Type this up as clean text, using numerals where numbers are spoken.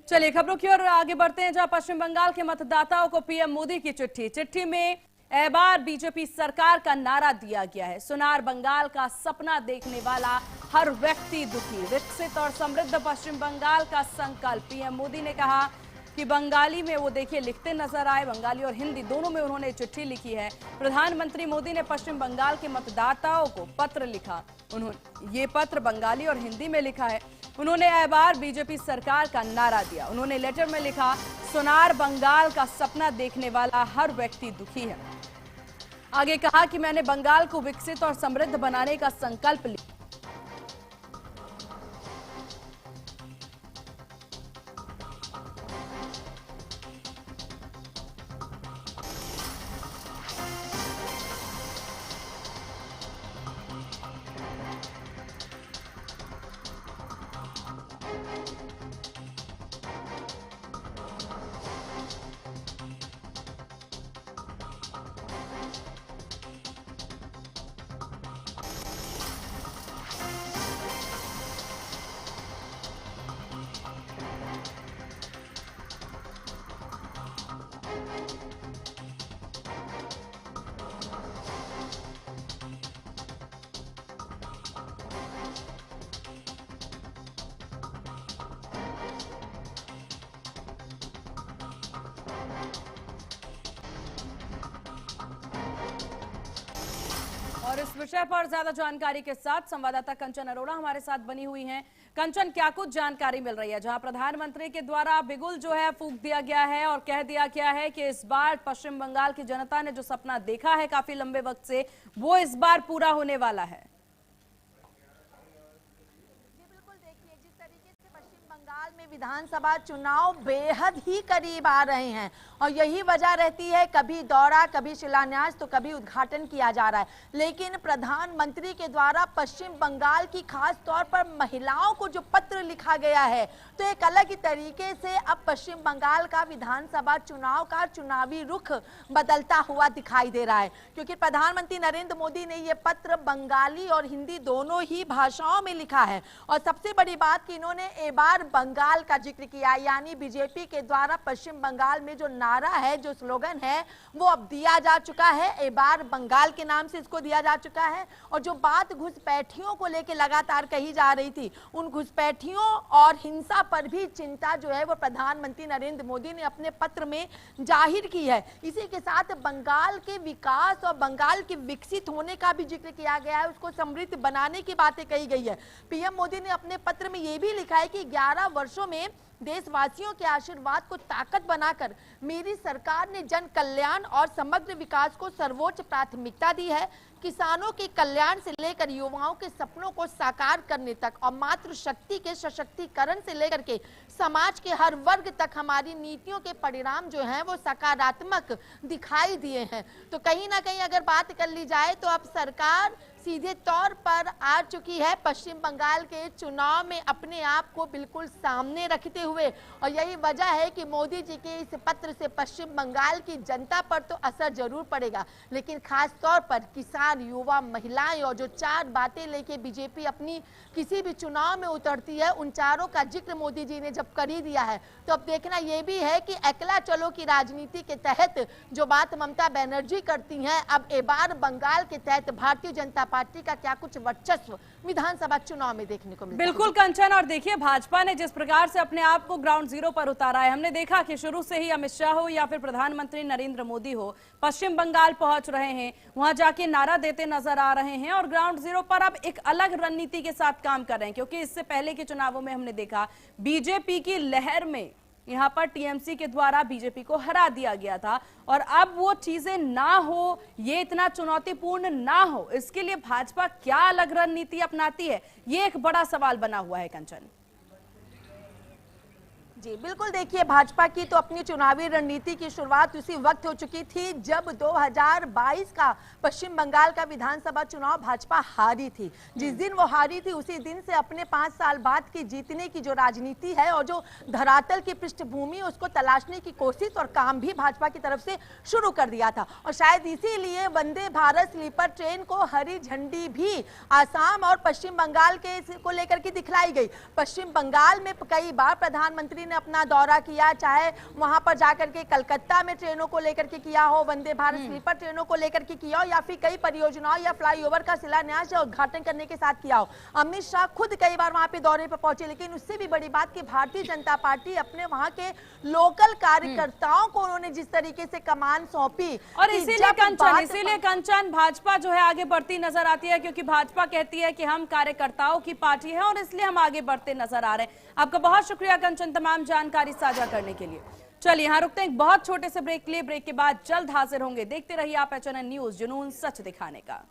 चलिए खबरों की ओर आगे बढ़ते हैं, जहां पश्चिम बंगाल के मतदाताओं को पीएम मोदी की चिट्ठी में बार बीजेपी सरकार का नारा दिया गया है। सुनार बंगाल का सपना देखने वाला हर व्यक्ति दुखी, विकसित और समृद्ध पश्चिम बंगाल का संकल्प। पीएम मोदी ने कहा कि बंगाली में वो देखिए लिखते नजर आए, बंगाली और हिंदी दोनों में उन्होंने चिट्ठी लिखी है। प्रधानमंत्री मोदी ने पश्चिम बंगाल के मतदाताओं को पत्र लिखा, उन्होंने ये पत्र बंगाली और हिंदी में लिखा है। उन्होंने बार बीजेपी सरकार का नारा दिया। उन्होंने लेटर में लिखा, सुनार बंगाल का सपना देखने वाला हर व्यक्ति दुखी है। आगे कहा कि मैंने बंगाल को विकसित और समृद्ध बनाने का संकल्प लिया। और इस विषय पर ज्यादा जानकारी के साथ संवाददाता कंचन अरोड़ा हमारे साथ बनी हुई हैं। कंचन, क्या कुछ जानकारी मिल रही है, जहां प्रधानमंत्री के द्वारा बिगुल जो है फूंक दिया गया है और कह दिया गया है कि इस बार पश्चिम बंगाल की जनता ने जो सपना देखा है काफी लंबे वक्त से, वो इस बार पूरा होने वाला है। बंगाल में विधानसभा चुनाव बेहद ही करीब आ रहे हैं और यही वजह रहती है, कभी दौरा, कभी शिलान्यास तो कभी उद्घाटन किया जा रहा है। लेकिन प्रधानमंत्री के द्वारा पश्चिम बंगाल की खास तौर पर महिलाओं को जो पत्र लिखा गया है, तो एक अलग ही तरीके से अब पश्चिम बंगाल का विधानसभा चुनाव का चुनावी रुख बदलता हुआ दिखाई दे रहा है, क्योंकि प्रधानमंत्री नरेंद्र मोदी ने यह पत्र बंगाली और हिंदी दोनों ही भाषाओं में लिखा है। और सबसे बड़ी बात कि इन्होंने एक बार बंगाल का जिक्र किया, यानी बीजेपी के द्वारा पश्चिम बंगाल में जो नारा है, जो स्लोगन है, वो अब दिया जा चुका है। एक बार बंगाल के नाम से इसको दिया जा चुका है। और जो बात घुसपैठियों को लेकर लगातार कही जा रही थी, उन घुसपैठियों और हिंसा पर भी चिंता जो है वो प्रधानमंत्री नरेंद्र मोदी ने अपने पत्र में जाहिर की है। इसी के साथ बंगाल के विकास और बंगाल के विकसित होने का भी जिक्र किया गया है, उसको समृद्ध बनाने की बातें कही गई है। पीएम मोदी ने अपने पत्र में यह भी लिखा है कि 11 वर्षों में देशवासियों के आशीर्वाद को ताकत बनाकर मेरी सरकार ने जन कल्याण और समग्र विकास को सर्वोच्च प्राथमिकता दी है। किसानों के कल्याण से लेकर युवाओं के सपनों को साकार करने तक और मातृशक्ति के सशक्तिकरण से लेकर के समाज के हर वर्ग तक हमारी नीतियों के परिणाम जो हैं वो सकारात्मक दिखाई दिए हैं। तो कहीं ना कहीं अगर बात कर ली जाए तो अब सरकार सीधे तौर पर आ चुकी है पश्चिम बंगाल के चुनाव में अपने आप को बिल्कुल सामने रखते हुए। और यही वजह है कि मोदी जी के इस पत्र से पश्चिम बंगाल की जनता पर तो असर जरूर पड़ेगा, लेकिन खास तौर पर किसान, युवा, महिलाएं और जो 4 बातें लेके बीजेपी अपनी किसी भी चुनाव में उतरती है, उन चारों का जिक्र मोदी जी ने जब कर ही दिया है, तो अब देखना यह भी है कि अकेला चलो की राजनीति के तहत जो बात ममता बनर्जी करती हैं, अब एक बार बंगाल के तहत भारतीय जनता पार्टी का क्या कुछ वर्चस्व विधानसभा चुनाव में देखने को मिलता है। बिल्कुल कंचन, और देखिए भाजपा ने जिस प्रकार से अपने आप को ग्राउंड जीरो पर उतारा है, हमने देखा कि शुरू से ही अमित शाह हो या फिर प्रधानमंत्री नरेंद्र मोदी हो, पश्चिम बंगाल पहुंच रहे हैं, वहां जाके नारा देते नजर आ रहे हैं और ग्राउंड जीरो पर अब एक अलग रणनीति के साथ काम कर रहे हैं। क्योंकि इससे पहले के चुनावों में हमने देखा बीजेपी की लहर में यहां पर टीएमसी के द्वारा बीजेपी को हरा दिया गया था, और अब वो चीजें ना हो, ये इतना चुनौतीपूर्ण ना हो, इसके लिए भाजपा क्या अलग रणनीति अपनाती है, ये एक बड़ा सवाल बना हुआ है कंचन। जी बिल्कुल, देखिए भाजपा की तो अपनी चुनावी रणनीति की शुरुआत उसी वक्त हो चुकी थी जब 2022 का पश्चिम बंगाल का विधानसभा चुनाव भाजपा हारी थी। जिस दिन वो हारी थी उसी दिन से अपने 5 साल बाद की जीतने की जो राजनीति है और जो धरातल की पृष्ठभूमि उसको तलाशने की कोशिश और काम भी भाजपा की तरफ से शुरू कर दिया था। और शायद इसीलिए वंदे भारत स्लीपर ट्रेन को हरी झंडी भी आसाम और पश्चिम बंगाल के को लेकर के दिखलाई गई। पश्चिम बंगाल में कई बार प्रधानमंत्री ने अपना दौरा किया, चाहे वहां पर जाकर के कलकत्ता में ट्रेनों को लेकर के किया हो, वंदे भारत स्लीपर ट्रेनों को लेकर के किया हो, या फिर कई परियोजनाओं या फ्लाईओवर का शिलान्यास या उद्घाटन करने के साथ किया हो। अमित शाह खुद कई बार वहां पे दौरे पर पहुंचे, लेकिन उससे भी बड़ी बात कि भारतीय जनता पार्टी अपने वहां के लोकल कार्यकर्ताओं को उन्होंने जिस तरीके से कमान सौंपी, और इसीलिए कंचन भाजपा जो है आगे बढ़ती नजर आती है, क्योंकि भाजपा कहती है कि हम कार्यकर्ताओं की पार्टी है और इसलिए हम आगे बढ़ते नजर आ रहे हैं। आपका बहुत शुक्रिया कंचन तमाम जानकारी साझा करने के लिए। चलिए यहां रुकते हैं एक बहुत छोटे से ब्रेक के लिए। ब्रेक के बाद जल्द हाजिर होंगे। देखते रहिए आप HNN न्यूज़, जुनून सच दिखाने का।